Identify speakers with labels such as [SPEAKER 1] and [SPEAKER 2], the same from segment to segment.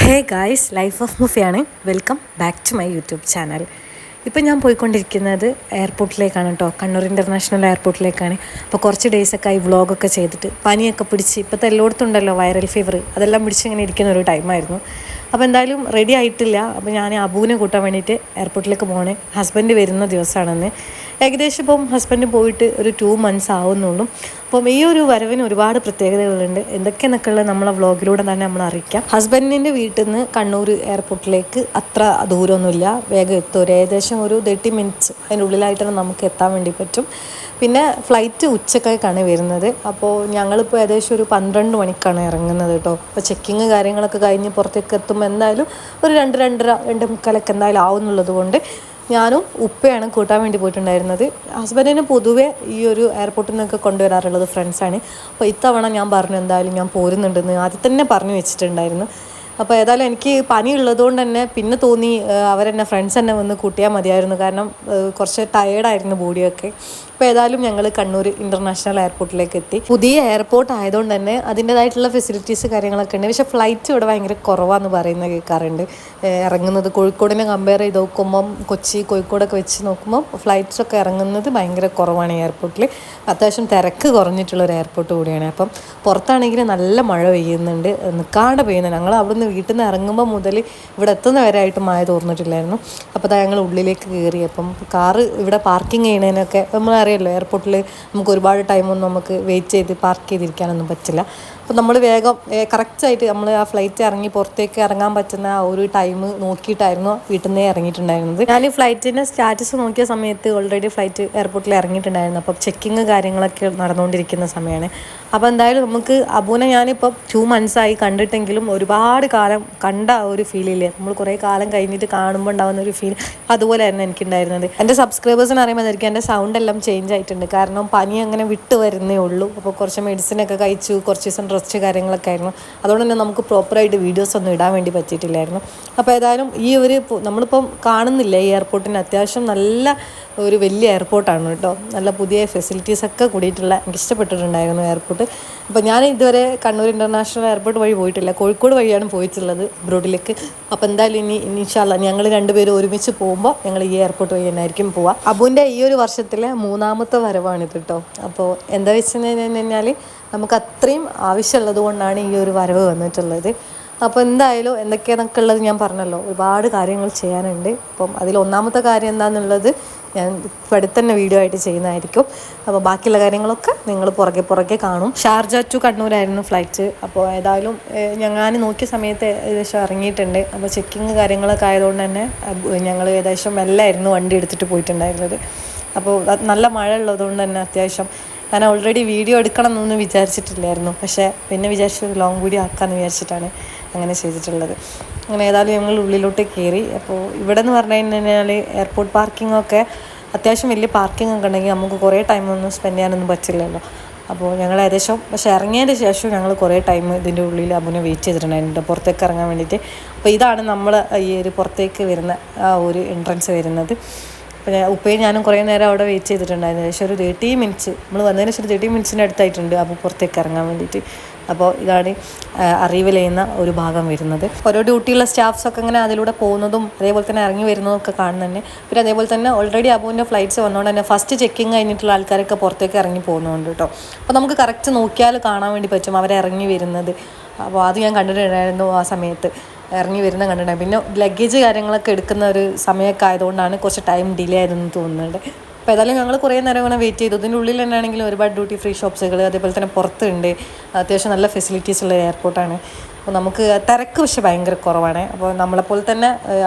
[SPEAKER 1] Hey guys, life of മുഫിയാണ്. Welcome back to my YouTube channel. ഇപ്പം ഞാൻ പോയിക്കൊണ്ടിരിക്കുന്നത് എയർപോർട്ടിലേക്കാണ് കേട്ടോ, കണ്ണൂർ ഇൻ്റർനാഷണൽ എയർപോർട്ടിലേക്കാണ്. അപ്പോൾ കുറച്ച് ഡേയ്സൊക്കെ ആയി വ്ളോഗൊക്കെ ചെയ്തിട്ട് പനിയൊക്കെ പിടിച്ച് ഇപ്പോഴത്തെ എല്ലായിടത്തും ഉണ്ടല്ലോ വൈറൽ ഫീവർ, അതെല്ലാം പിടിച്ച് ഇങ്ങനെ ഇരിക്കുന്ന ഒരു ടൈമായിരുന്നു. അപ്പോൾ എന്തായാലും റെഡി ആയിട്ടില്ല. അപ്പോൾ ഞാൻ അബൂനെ കൂട്ടാൻ വേണ്ടിയിട്ട് എയർപോർട്ടിലേക്ക് പോകണേ. ഹസ്ബൻഡ് വരുന്ന ദിവസമാണെന്ന്. ഏകദേശം ഇപ്പം ഹസ്ബൻഡ് പോയിട്ട് ഒരു 2 months ആവുന്നുള്ളൂ. അപ്പം ഈ ഒരു വരവിന് ഒരുപാട് പ്രത്യേകതകളുണ്ട്. എന്തൊക്കെയെന്നൊക്കെ ഉള്ളത് നമ്മളെ വ്ളോഗിലൂടെ തന്നെ നമ്മൾ അറിയിക്കാം. ഹസ്ബൻഡിൻ്റെ വീട്ടിൽ നിന്ന് കണ്ണൂർ എയർപോർട്ടിലേക്ക് അത്ര ദൂരമൊന്നുമില്ല, വേഗം എത്തും. ഏകദേശം ഒരു 30 minutes അതിൻ്റെ ഉള്ളിലായിട്ടാണ് നമുക്ക് എത്താൻ വേണ്ടി പറ്റും. പിന്നെ ഫ്ലൈറ്റ് ഉച്ചക്കൊക്കെയാണ് വരുന്നത്. അപ്പോൾ ഞങ്ങളിപ്പോൾ ഏകദേശം ഒരു 12 മണിക്കാണ് ഇറങ്ങുന്നത് കേട്ടോ. അപ്പോൾ ചെക്കിങ് കാര്യങ്ങളൊക്കെ കഴിഞ്ഞ് പുറത്തേക്ക് എത്തുമ്പോൾ എന്തായാലും ഒരു 2-2:30 എന്തായാലും ആവുന്നുള്ളത് കൊണ്ട് ഞാനും ഉപ്പയാണ് കൂട്ടാൻ വേണ്ടി പോയിട്ടുണ്ടായിരുന്നത്. ഹസ്ബൻഡിന് പൊതുവെ ഈ ഒരു എയർപോർട്ടിൽ നിന്നൊക്കെ കൊണ്ടുവരാറുള്ളത് ഫ്രണ്ട്സാണ്. അപ്പോൾ ഇത്തവണ ഞാൻ പറഞ്ഞു എന്തായാലും ഞാൻ പോരുന്നുണ്ടെന്ന് ആദ്യം തന്നെ പറഞ്ഞു വെച്ചിട്ടുണ്ടായിരുന്നു. അപ്പോൾ ഏതായാലും എനിക്ക് പനി ഉള്ളതുകൊണ്ട് തന്നെ പിന്നെ തോന്നി അവരെന്നെ ഫ്രണ്ട്സ് തന്നെ വന്ന് കൂട്ടിയാൽ മതിയായിരുന്നു. കാരണം കുറച്ച് ടയേർഡായിരുന്നു ബോഡിയൊക്കെ. അപ്പോൾ ഏതായാലും ഞങ്ങൾ കണ്ണൂർ ഇൻ്റർനാഷണൽ എയർപോർട്ടിലേക്ക് എത്തി. പുതിയ എയർപോർട്ട് ആയതുകൊണ്ട് തന്നെ അതിൻ്റേതായിട്ടുള്ള ഫെസിലിറ്റീസ് കാര്യങ്ങളൊക്കെ ഉണ്ട്. പക്ഷേ ഫ്ലൈറ്റ് ഇവിടെ ഭയങ്കര കുറവാണെന്ന് പറയുന്നത് കേൾക്കാറുണ്ട്. ഇറങ്ങുന്നത് കോഴിക്കോടിനെ കമ്പയർ ചെയ്ത് നോക്കുമ്പം കൊച്ചി കോഴിക്കോടൊക്കെ വെച്ച് നോക്കുമ്പം ഫ്ലൈറ്റ്സൊക്കെ ഇറങ്ങുന്നത് ഭയങ്കര കുറവാണ് എയർപോർട്ടിൽ. അത്യാവശ്യം തിരക്ക് കുറഞ്ഞിട്ടുള്ളൊരു എയർപോർട്ട് കൂടിയാണ്. അപ്പം പുറത്താണെങ്കിൽ നല്ല മഴ പെയ്യുന്നുണ്ട്, നിൽക്കാണ്ട് പെയ്യുന്നുണ്ട്. ഞങ്ങൾ അവിടുന്ന് വീട്ടിൽ നിന്ന് ഇറങ്ങുമ്പോൾ മുതൽ ഇവിടെ എത്തുന്ന വരെ ആയിട്ട് മഴ തോർന്നിട്ടില്ലായിരുന്നു. അപ്പോൾ ഞങ്ങൾ ഉള്ളിലേക്ക് കയറി. അപ്പം കാറ് ഇവിടെ പാർക്കിംഗ് ചെയ്യണതിനൊക്കെ നമ്മളറിയാമല്ലോ, എയർപോർട്ടിൽ നമുക്ക് ഒരുപാട് ടൈമൊന്നും നമുക്ക് വെയിറ്റ് ചെയ്ത് പാർക്ക് ചെയ്തിരിക്കാനൊന്നും പറ്റില്ല. അപ്പോൾ നമ്മൾ വേഗം കറക്റ്റായിട്ട് നമ്മൾ ആ ഫ്ലൈറ്റ് ഇറങ്ങി പുറത്തേക്ക് ഇറങ്ങാൻ പറ്റുന്ന ആ ഒരു ടൈം നോക്കിയിട്ടായിരുന്നു വീട്ടിൽ നിന്നേ ഇറങ്ങിയിട്ടുണ്ടായിരുന്നത്. ഞാൻ ഈ ഫ്ലൈറ്റിൻ്റെ സ്റ്റാറ്റസ് നോക്കിയ സമയത്ത് ഓൾറെഡി ഫ്ലൈറ്റ് എയർപോർട്ടിൽ ഇറങ്ങിയിട്ടുണ്ടായിരുന്നു. അപ്പം ചെക്കിങ് കാര്യങ്ങളൊക്കെ നടന്നുകൊണ്ടിരിക്കുന്ന സമയമാണ്. അപ്പോൾ എന്തായാലും നമുക്ക് അബൂനെ ഞാനിപ്പോൾ 2 months ആയി കണ്ടിട്ടെങ്കിലും ഒരുപാട് കാലം കണ്ട ഒരു ഫീലില്ലേ, നമ്മൾ കുറേ കാലം കഴിഞ്ഞിട്ട് കാണുമ്പോൾ ഉണ്ടാകുന്ന ഒരു ഫീൽ, അതുപോലെയായിരുന്നു എനിക്കുണ്ടായിരുന്നത്. എൻ്റെ സബ്സ്ക്രൈബേഴ്സിന് അറിയുമ്പോഴായിരിക്കും എൻ്റെ സൗണ്ട് എല്ലാം ചേഞ്ച് ആയിട്ടുണ്ട്. കാരണം പനി അങ്ങനെ വിട്ട് വരുന്നേ ഉള്ളൂ. അപ്പോൾ കുറച്ച് മെഡിസിനൊക്കെ കഴിച്ചു, കുറച്ച് ദിവസം റെസ്റ്റ് കാര്യങ്ങളൊക്കെ ആയിരുന്നു. അതുകൊണ്ട് തന്നെ നമുക്ക് പ്രോപ്പറായിട്ട് വീഡിയോസ് ഒന്നും ഇടാൻ വേണ്ടി പറ്റിയിട്ടില്ലായിരുന്നു. അപ്പോൾ ഏതായാലും ഈ ഒരു നമ്മളിപ്പം കാണുന്നില്ല ഈ എയർപോർട്ടിന് അത്യാവശ്യം നല്ല ഒരു വലിയ എയർപോർട്ടാണ് കേട്ടോ. നല്ല പുതിയ ഫെസിലിറ്റീസൊക്കെ കൂടിയിട്ടുള്ള, എനിക്ക് ഇഷ്ടപ്പെട്ടിട്ടുണ്ടായിരുന്നു എയർപോർട്ട്. അപ്പോൾ ഞാൻ ഇതുവരെ കണ്ണൂർ ഇൻ്റർനാഷണൽ എയർപോർട്ട് വഴി പോയിട്ടില്ല, കോഴിക്കോട് വഴിയാണ് പോയിട്ടുള്ളത് അബ്രോഡിലേക്ക്. അപ്പോൾ എന്തായാലും ഇൻഷാ അല്ലാഹ് ഞങ്ങൾ രണ്ടുപേരും ഒരുമിച്ച് പോകുമ്പോൾ ഞങ്ങൾ ഈ എയർപോർട്ട് വഴി തന്നെയായിരിക്കും പോവുക. അബുവിൻ്റെ ഈ ഒരു വർഷത്തിലെ 3ാമത്തെ വരവാണിത് കേട്ടോ. അപ്പോൾ എന്താ വെച്ച് കഴിഞ്ഞാൽ നമുക്ക് അത്രയും ആവശ്യമുള്ളത് കൊണ്ടാണ് ഈ ഒരു വരവ് വന്നിട്ടുള്ളത്. അപ്പോൾ എന്തായാലും എന്തൊക്കെയാണെന്നൊക്കെ ഉള്ളത് ഞാൻ പറഞ്ഞല്ലോ, ഒരുപാട് കാര്യങ്ങൾ ചെയ്യാനുണ്ട്. അപ്പം അതിൽ 1ാമത്തെ കാര്യം എന്താണെന്നുള്ളത് ഞാൻ ഇവിടെ തന്നെ വീഡിയോ ആയിട്ട് ചെയ്യുന്നതായിരിക്കും. അപ്പോൾ ബാക്കിയുള്ള കാര്യങ്ങളൊക്കെ നിങ്ങൾ പുറകെ കാണും. ഷാർജ ടു കണ്ണൂരായിരുന്നു ഫ്ലൈറ്റ്. അപ്പോൾ ഏതായാലും ഞാൻ നോക്കിയ സമയത്ത് ഏകദേശം ഇറങ്ങിയിട്ടുണ്ട്. അപ്പോൾ ചെക്കിങ് കാര്യങ്ങളൊക്കെ ആയതുകൊണ്ട് തന്നെ ഞങ്ങൾ ഏകദേശം മെല്ലായിരുന്നു വണ്ടി എടുത്തിട്ട് പോയിട്ടുണ്ടായിരുന്നത്. അപ്പോൾ നല്ല മഴ ഉള്ളതുകൊണ്ട് തന്നെ അത്യാവശ്യം ഞാൻ ഓൾറെഡി വീഡിയോ എടുക്കണം എന്നൊന്നും വിചാരിച്ചിട്ടില്ലായിരുന്നു. പക്ഷേ പിന്നെ വിചാരിച്ചൊരു ലോങ് വീഡിയോ ആക്കാമെന്ന് വിചാരിച്ചിട്ടാണ് അങ്ങനെ ചെയ്തിട്ടുള്ളത്. അങ്ങനെ ഏതായാലും ഞങ്ങൾ ഉള്ളിലോട്ട് കയറി. അപ്പോൾ ഇവിടെ എന്ന് പറഞ്ഞു കഴിഞ്ഞാൽ എയർപോർട്ട് പാർക്കിങ്ങൊക്കെ അത്യാവശ്യം വലിയ പാർക്കിംഗ് ഒക്കെ ഉണ്ടെങ്കിൽ നമുക്ക് കുറേ ടൈമൊന്നും സ്പെൻഡ് ചെയ്യാനൊന്നും പറ്റില്ലല്ലോ. അപ്പോൾ ഞങ്ങൾ ഏകദേശം പക്ഷേ ഇറങ്ങിയതിന് ശേഷം ഞങ്ങൾ കുറേ ടൈം ഇതിൻ്റെ ഉള്ളിൽ അബുവിനെ വെയിറ്റ് ചെയ്തിട്ടുണ്ടായിരുന്നു പുറത്തേക്ക് ഇറങ്ങാൻ വേണ്ടിയിട്ട്. അപ്പോൾ ഇതാണ് നമ്മൾ ഈ ഒരു പുറത്തേക്ക് വരുന്ന ആ ഒരു എൻട്രൻസ് വരുന്നത്. അപ്പോൾ ഉപ്പയും ഞാനും കുറേ നേരം അവിടെ വെയിറ്റ് ചെയ്തിട്ടുണ്ടായിരുന്നു. ഏകദേശം ഒരു 30 minutes, നമ്മൾ വന്നതിന് ശേഷം 30 minutes അടുത്തായിട്ടുണ്ട് അപ്പോൾ പുറത്തേക്ക് ഇറങ്ങാൻ വേണ്ടിയിട്ട്. അപ്പോൾ ഇതാണ് അറൈവൽ ചെയ്യുന്ന ഒരു ഭാഗം വരുന്നത്. ഓരോ ഡ്യൂട്ടിയുള്ള സ്റ്റാഫ്സൊക്കെ ഇങ്ങനെ അതിലൂടെ പോകുന്നതും അതേപോലെ തന്നെ ഇറങ്ങി വരുന്നതും ഒക്കെ കാണുന്നുണ്ട്. പിന്നെ അതേപോലെ തന്നെ ഓൾറെഡി അബുവിൻ്റെ ഫ്ലൈറ്റ്സ് വന്നുകൊണ്ട് തന്നെ ഫസ്റ്റ് ചെക്കിങ് കഴിഞ്ഞിട്ടുള്ള ആൾക്കാരൊക്കെ പുറത്തേക്ക് ഇറങ്ങി പോകുന്നുണ്ട് കേട്ടോ. അപ്പോൾ നമുക്ക് കറക്റ്റ് നോക്കിയാൽ കാണാൻ വേണ്ടി പറ്റും അവരെ ഇറങ്ങി വരുന്നത്. അപ്പോൾ അത് ഞാൻ കണ്ടിട്ടുണ്ടായിരുന്നു, ആ സമയത്ത് ഇറങ്ങി വരുന്ന കണ്ടിട്ടുണ്ടായിരുന്നു. പിന്നെ ലഗേജ് കാര്യങ്ങളൊക്കെ എടുക്കുന്ന ഒരു സമയമൊക്കെ ആയതുകൊണ്ടാണ് കുറച്ച് ടൈം ഡിലേ ആയതെന്ന് തോന്നുന്നുണ്ട്. അപ്പോൾ ഏതായാലും ഞങ്ങൾ കുറേ നേരം അങ്ങനെ വെയിറ്റ് ചെയ്തു. ഇതിൻ്റെ ഉള്ളിൽ തന്നെ ആണെങ്കിലും ഒരുപാട് ഡ്യൂട്ടി ഫ്രീ ഷോപ്സുകൾ അതേപോലെ തന്നെ പുറത്തുണ്ട്. അത്യാവശ്യം നല്ല ഫെസിലിറ്റീസ് ഉള്ള എയർപോർട്ടാണ്. അപ്പോൾ നമുക്ക് തിരക്ക് പക്ഷേ ഭയങ്കര കുറവാണ്. അപ്പോൾ നമ്മളെപ്പോലെ തന്നെ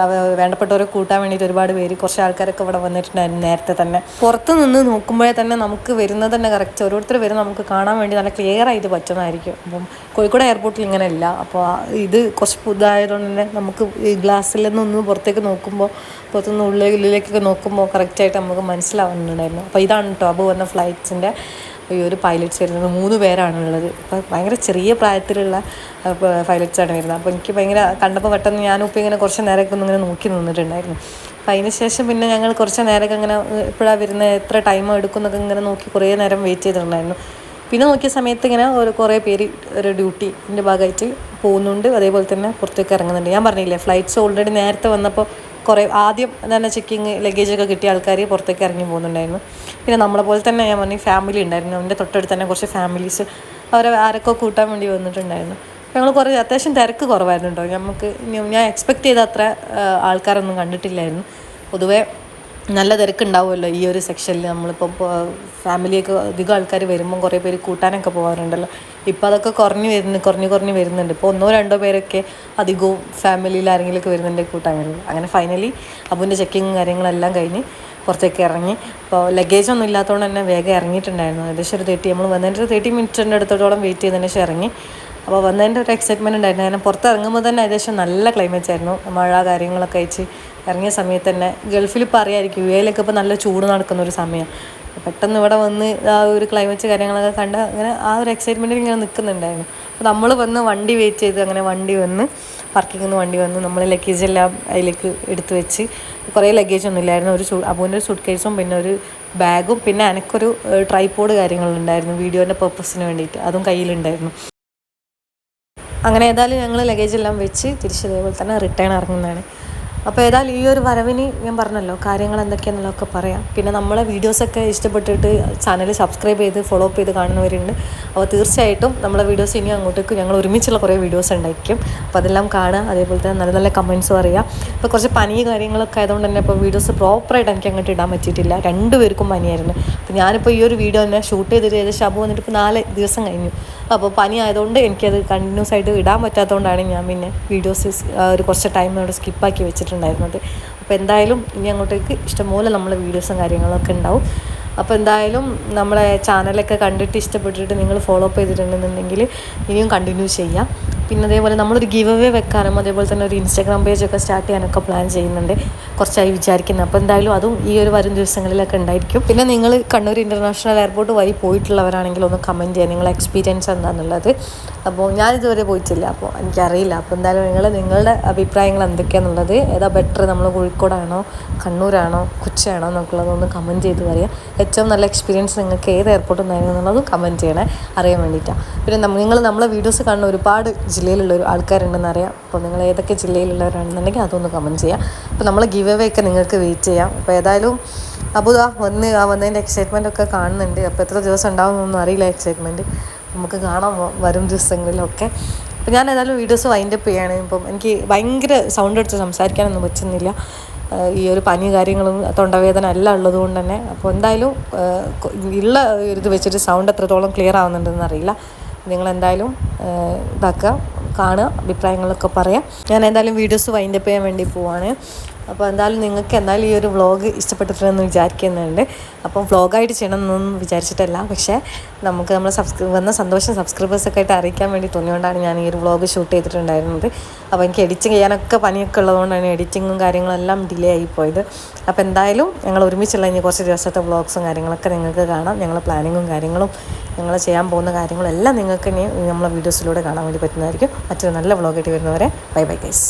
[SPEAKER 1] വേണ്ടപ്പെട്ടവരെ കൂട്ടാൻ വേണ്ടിയിട്ട് ഒരുപാട് പേര്, കുറച്ച് ആൾക്കാരൊക്കെ ഇവിടെ വന്നിട്ടുണ്ടായിരുന്നു നേരത്തെ തന്നെ. പുറത്ത് നിന്ന് നോക്കുമ്പോഴേ തന്നെ നമുക്ക് വരുന്നത് തന്നെ കറക്റ്റ് ഓരോരുത്തർ വരും നമുക്ക് കാണാൻ വേണ്ടി നല്ല ക്ലിയർ ആയിട്ട് പറ്റുന്നതായിരിക്കും. അപ്പം കോഴിക്കോട് എയർപോർട്ടിൽ ഇങ്ങനെ ഇല്ല. അപ്പോൾ ഇത് കുറച്ച് പുതുതായതുകൊണ്ട് തന്നെ നമുക്ക് ഈ ഗ്ലാസ്സിൽ നിന്നൊന്ന് പുറത്തേക്ക് നോക്കുമ്പോൾ, പുറത്തുനിന്ന് ഉള്ളിലേക്കൊക്കെ നോക്കുമ്പോൾ കറക്റ്റായിട്ട് നമുക്ക് മനസ്സിലാവുന്നുണ്ടായിരുന്നു. അപ്പോൾ ഇതാണ് കേട്ടോ അബു വന്ന ഫ്ലൈറ്റ്സിൻ്റെ ഈ ഒരു പൈലറ്റ്സ് വരുന്നത്. 3 പേരാണുള്ളത്. അപ്പോൾ ഭയങ്കര ചെറിയ പ്രായത്തിലുള്ള പൈലറ്റ്സാണ് വരുന്നത്. അപ്പോൾ എനിക്ക് ഭയങ്കര കണ്ടപ്പോൾ പെട്ടെന്ന് ഞാനിപ്പോൾ ഇങ്ങനെ കുറച്ച് നേരമൊക്കെ ഒന്നിങ്ങനെ നോക്കി നിന്നിട്ടുണ്ടായിരുന്നു. അപ്പോൾ അതിന് ശേഷം പിന്നെ ഞങ്ങൾ കുറച്ച് നേരമൊക്കെ ഇങ്ങനെ എപ്പോഴാണ് വരുന്നത്, എത്ര ടൈം എടുക്കും എന്നൊക്കെ ഇങ്ങനെ നോക്കി കുറേ നേരം വെയിറ്റ് ചെയ്തിട്ടുണ്ടായിരുന്നു. പിന്നെ നോക്കിയ സമയത്ത് ഇങ്ങനെ കുറേ പേര് ഒരു ഡ്യൂട്ടിൻ്റെ ഭാഗമായിട്ട് പോകുന്നുണ്ട്, അതേപോലെ തന്നെ പുറത്തേക്ക് ഇറങ്ങുന്നുണ്ട്. ഞാൻ പറഞ്ഞില്ലേ ഫ്ലൈറ്റ്സ് ഓൾറെഡി നേരത്തെ വന്നപ്പോൾ കുറേ ആദ്യം തന്നെ ചെക്കിങ് ലഗേജൊക്കെ കിട്ടിയ ആൾക്കാർ പുറത്തേക്ക് ഇറങ്ങി പോകുന്നുണ്ടായിരുന്നു. പിന്നെ നമ്മളെ പോലെ തന്നെ ഞാൻ പറഞ്ഞു ഫാമിലി ഉണ്ടായിരുന്നു, എൻ്റെ തൊട്ടടുത്ത് തന്നെ കുറച്ച് ഫാമിലീസ് അവരെ ആരൊക്കെ കൂട്ടാൻ വേണ്ടി വന്നിട്ടുണ്ടായിരുന്നു. ഞങ്ങൾ കുറേ അത്യാവശ്യം തിരക്ക് കുറവായിരുന്നു കേട്ടോ. ഞാൻ എക്സ്പെക്റ്റ് ചെയ്ത അത്ര ആൾക്കാരൊന്നും കണ്ടിട്ടില്ലായിരുന്നു. പൊതുവേ നല്ല തിരക്കുണ്ടാവുമല്ലോ ഈ ഒരു സെക്ഷനിൽ. നമ്മളിപ്പം ഫാമിലിയൊക്കെ അധികം ആൾക്കാർ വരുമ്പം കുറേ പേര് കൂട്ടാനൊക്കെ പോകാറുണ്ടല്ലോ. ഇപ്പോൾ അതൊക്കെ കുറഞ്ഞ് വരുന്നുണ്ട്. ഇപ്പോൾ 1-2 പേരൊക്കെ അധികവും ഫാമിലിയിൽ ആരെങ്കിലുമൊക്കെ വരുന്നുണ്ട് കൂട്ടാൻ വരുന്നത്. അങ്ങനെ ഫൈനലി അബുവിൻ്റെ ചെക്കിങ്ങും കാര്യങ്ങളെല്ലാം കഴിഞ്ഞ് പുറത്തേക്ക് ഇറങ്ങി. അപ്പോൾ ലഗേജൊന്നും ഇല്ലാത്തതുകൊണ്ട് തന്നെ വേഗം ഇറങ്ങിയിട്ടുണ്ടായിരുന്നു. ഏകദേശം ഒരു നമ്മൾ വന്നതിൻ്റെ 30 മിനിറ്റിൻ്റെ അടുത്തോളം വെയിറ്റ് ചെയ്തതിന് ശേഷം ഇറങ്ങി. അപ്പോൾ വന്നതിൻ്റെ ഒരു എക്സൈറ്റ്മെൻറ്റ് ഉണ്ടായിരുന്നു. കാരണം പുറത്ത് ഇറങ്ങുമ്പോൾ തന്നെ ഏകദേശം നല്ല ക്ലൈമറ്റ് ആയിരുന്നു. മഴ കാര്യങ്ങളൊക്കെ അയച്ച് ഇറങ്ങിയ സമയത്ത് തന്നെ ഗൾഫിൽ ഇപ്പോൾ അറിയാമായിരിക്കും, യുഎയിലൊക്കെ ഇപ്പോൾ നല്ല ചൂട് നടക്കുന്നൊരു സമയം. പെട്ടെന്ന് ഇവിടെ വന്ന് ആ ഒരു ക്ലൈമറ്റ് കാര്യങ്ങളൊക്കെ കണ്ട് അങ്ങനെ ആ ഒരു എക്സൈറ്റ്മെൻറ്റിൽ ഇങ്ങനെ നിൽക്കുന്നുണ്ടായിരുന്നു. അപ്പോൾ നമ്മൾ വന്ന് വണ്ടി വെയിറ്റ് ചെയ്ത് അങ്ങനെ വണ്ടി വന്ന് പാർക്കിങ്ങിൽ നിന്ന് വണ്ടി വന്ന് നമ്മൾ ലഗേജെല്ലാം അതിലേക്ക് എടുത്ത് വെച്ച്. കുറേ ലഗേജൊന്നും ഇല്ലായിരുന്നു. അബുവിൻ്റെ ഒരു സൂട്ട് കേസും പിന്നെ ഒരു ബാഗും പിന്നെ എനിക്കൊരു ട്രൈപോഡ് കാര്യങ്ങളുണ്ടായിരുന്നു വീഡിയോൻ്റെ പർപ്പസിന് വേണ്ടിയിട്ട്, അതും കയ്യിലുണ്ടായിരുന്നു. അങ്ങനെ ഏതായാലും ഞങ്ങൾ ലഗേജെല്ലാം വെച്ച് തിരിച്ചതേപോലെ തന്നെ റിട്ടേൺ ഇറങ്ങുന്നതാണ്. അപ്പോൾ ഏതായാലും ഈ ഒരു വരവിന് ഞാൻ പറഞ്ഞല്ലോ കാര്യങ്ങൾ എന്തൊക്കെയാണെന്നുള്ളതൊക്കെ പറയാം. പിന്നെ നമ്മളെ വീഡിയോസൊക്കെ ഇഷ്ടപ്പെട്ടിട്ട് ചാനൽ സബ്സ്ക്രൈബ് ചെയ്ത് ഫോളോ അപ്പ് ചെയ്ത് കാണുന്നവരുണ്ട്. അപ്പോൾ തീർച്ചയായിട്ടും നമ്മളെ വീഡിയോസ് ഇനി അങ്ങോട്ടേക്ക് ഞങ്ങൾ ഒരുമിച്ചുള്ള കുറേ വീഡിയോസ് ഉണ്ടായിരിക്കും. അപ്പോൾ അതെല്ലാം കാണുക, അതേപോലെ തന്നെ നല്ല നല്ല കമൻസും അറിയാം. ഇപ്പോൾ കുറച്ച് പനി കാര്യങ്ങളൊക്കെ ആയതുകൊണ്ട് തന്നെ ഇപ്പോൾ വീഡിയോസ് പ്രോപ്പറായിട്ട് എനിക്ക് അങ്ങോട്ട് ഇടാൻ പറ്റിയിട്ടില്ല. 2 പേർക്കും പനിയായിരുന്നു. അപ്പോൾ ഞാനിപ്പോൾ ഈ ഒരു വീഡിയോ തന്നെ ഷൂട്ട് ചെയ്തിട്ട് ഏകദേശം അബു വന്നിട്ട് ഇപ്പോൾ 4 ദിവസം കഴിഞ്ഞു. അപ്പോൾ പനി ആയതുകൊണ്ട് എനിക്കത് കണ്ടിന്യൂസ് ആയിട്ട് ഇടാൻ പറ്റാത്തതുകൊണ്ടാണ് ഞാൻ പിന്നെ വീഡിയോസ് ഒരു കുറച്ച് ടൈം അവിടെ സ്കിപ്പാക്കി വെച്ചിട്ടുണ്ടായിരുന്നത്. അപ്പോൾ എന്തായാലും ഇനി അങ്ങോട്ടേക്ക് ഇഷ്ടംപോലെ നമ്മളെ വീഡിയോസും കാര്യങ്ങളൊക്കെ ഉണ്ടാവും. അപ്പോൾ എന്തായാലും നമ്മളെ ചാനലൊക്കെ കണ്ടിട്ട് ഇഷ്ടപ്പെട്ടിട്ട് നിങ്ങൾ ഫോളോ അപ്പ് ചെയ്തിട്ടുണ്ടെന്നുണ്ടെങ്കിൽ ഇനിയും കണ്ടിന്യൂ ചെയ്യാം. പിന്നെ അതേപോലെ നമ്മളൊരു ഗിവ് അവേ വെക്കാനും അതേപോലെ തന്നെ ഒരു ഇൻസ്റ്റാഗ്രാം പേജൊക്കെ സ്റ്റാർട്ട് ചെയ്യാനൊക്കെ പ്ലാൻ ചെയ്യുന്നുണ്ട്, കുറച്ചായി വിചാരിക്കുന്നത്. അപ്പോൾ എന്തായാലും അതും ഈ ഒരു വരും ദിവസങ്ങളിലൊക്കെ ഉണ്ടായിരിക്കും. പിന്നെ നിങ്ങൾ കണ്ണൂർ ഇൻ്റർനാഷണൽ എയർപോർട്ട് വഴി പോയിട്ടുള്ളവരാണെങ്കിൽ ഒന്ന് കമൻറ്റ് ചെയ്യുക നിങ്ങളുടെ എക്സ്പീരിയൻസ് എന്താണെന്നുള്ളത്. അപ്പോൾ ഞാനിതുവരെ പോയിട്ടില്ല, അപ്പോൾ എനിക്കറിയില്ല. അപ്പോൾ എന്തായാലും നിങ്ങളുടെ അഭിപ്രായങ്ങൾ എന്തൊക്കെയാണെന്നുള്ളത്, ഏതാ ബെറ്റർ, നമ്മൾ കോഴിക്കോടാണോ കണ്ണൂരാണോ കൊച്ചിയാണോ എന്നൊക്കെയുള്ളതൊന്ന് കമൻറ്റ് ചെയ്ത് പറയുക. ഏറ്റവും നല്ല എക്സ്പീരിയൻസ് നിങ്ങൾക്ക് ഏത് എയർപോർട്ടിൽ നിന്നായിരുന്നു എന്നുള്ളതും കമൻറ്റ് ചെയ്യണേ, അറിയാൻ വേണ്ടിയിട്ടാണ്. പിന്നെ നിങ്ങൾ നമ്മളെ വീഡിയോസ് കാണുന്ന ഒരുപാട് ജില്ലയിലുള്ള ആൾക്കാരുണ്ടെന്ന് അറിയാം. അപ്പോൾ നിങ്ങൾ ഏതൊക്കെ ജില്ലയിലുള്ളവരാണെന്നുണ്ടെങ്കിൽ അതൊന്ന് കമൻറ്റ് ചെയ്യാം. അപ്പോൾ നമ്മൾ ഗിവ് അവേ ഒക്കെ നിങ്ങൾക്ക് വെയിറ്റ് ചെയ്യാം. അപ്പോൾ ഏതായാലും അബുദാ വന്നതിൻ്റെ എക്സൈറ്റ്മെൻ്റ് ഒക്കെ കാണുന്നുണ്ട്. അപ്പോൾ എത്ര ദിവസം ഉണ്ടാകുമെന്നൊന്നും അറിയില്ല എക്സൈറ്റ്മെൻറ്റ്, നമുക്ക് കാണാം വരും ദിവസങ്ങളിലൊക്കെ. അപ്പോൾ ഞാൻ ഏതായാലും വീഡിയോസ് വൈൻഡപ്പ് ചെയ്യാണ്. ഇപ്പം എനിക്ക് ഭയങ്കര സൗണ്ട് അടിച്ച് സംസാരിക്കാനൊന്നും പറ്റുന്നില്ല, ഈ ഒരു പനി കാര്യങ്ങളും തൊണ്ടവേദന എല്ലാം ഉള്ളത് കൊണ്ട് തന്നെ. അപ്പോൾ എന്തായാലും ഉള്ള ഇത് വെച്ചിട്ട് സൗണ്ട് എത്രത്തോളം ക്ലിയർ ആവുന്നുണ്ടെന്ന് അറിയില്ല. നിങ്ങളെന്തായാലും കാണുക, അഭിപ്രായങ്ങളൊക്കെ പറയാം. ഞാൻ എന്തായാലും വീഡിയോസ് വൈൻഡപ്പ് ചെയ്യാൻ വേണ്ടി പോവാണ്. അപ്പോൾ എന്തായാലും നിങ്ങൾക്ക് എന്തായാലും ഈ ഒരു വ്ളോഗ് ഇഷ്ടപ്പെട്ടിട്ടുണ്ടെന്ന് വിചാരിക്കുന്നുണ്ട്. അപ്പം വ്ളോഗായിട്ട് ചെയ്യണമെന്നൊന്നും വിചാരിച്ചിട്ടല്ല, പക്ഷേ നമുക്ക് വന്ന സന്തോഷം സബ്സ്ക്രൈബേഴ്സൊക്കെ ആയിട്ട് അറിയിക്കാൻ വേണ്ടി തോന്നിയോണ്ടാണ് ഞാൻ ഈ ഒരു വ്ളോഗ് ഷൂട്ട് ചെയ്തിട്ടുണ്ടായിരുന്നത്. അപ്പോൾ എനിക്ക് എഡിറ്റിംഗ് ചെയ്യാനൊക്കെ പനിയൊക്കെ ഉള്ളതുകൊണ്ടാണ് എഡിറ്റിങ്ങും കാര്യങ്ങളെല്ലാം ഡിലേ ആയിപ്പോയത്. അപ്പോൾ എന്തായാലും ഞങ്ങൾ ഒരുമിച്ചുള്ള ഇനി കുറച്ച് ദിവസത്തെ വ്ളോഗ്സും കാര്യങ്ങളൊക്കെ നിങ്ങൾക്ക് കാണാം. ഞങ്ങളെ പ്ലാനിങ്ങും കാര്യങ്ങളും ഞങ്ങൾ ചെയ്യാൻ പോകുന്ന കാര്യങ്ങളും എല്ലാം നിങ്ങൾക്ക് ഇനി നമ്മളെ വീഡിയോസിലൂടെ കാണാൻ വേണ്ടി പറ്റുന്നതായിരിക്കും. മറ്റൊരു നല്ല വ്ളോഗായിട്ട് വരുന്നവരെ ബൈ ബൈ ഗൈസ്.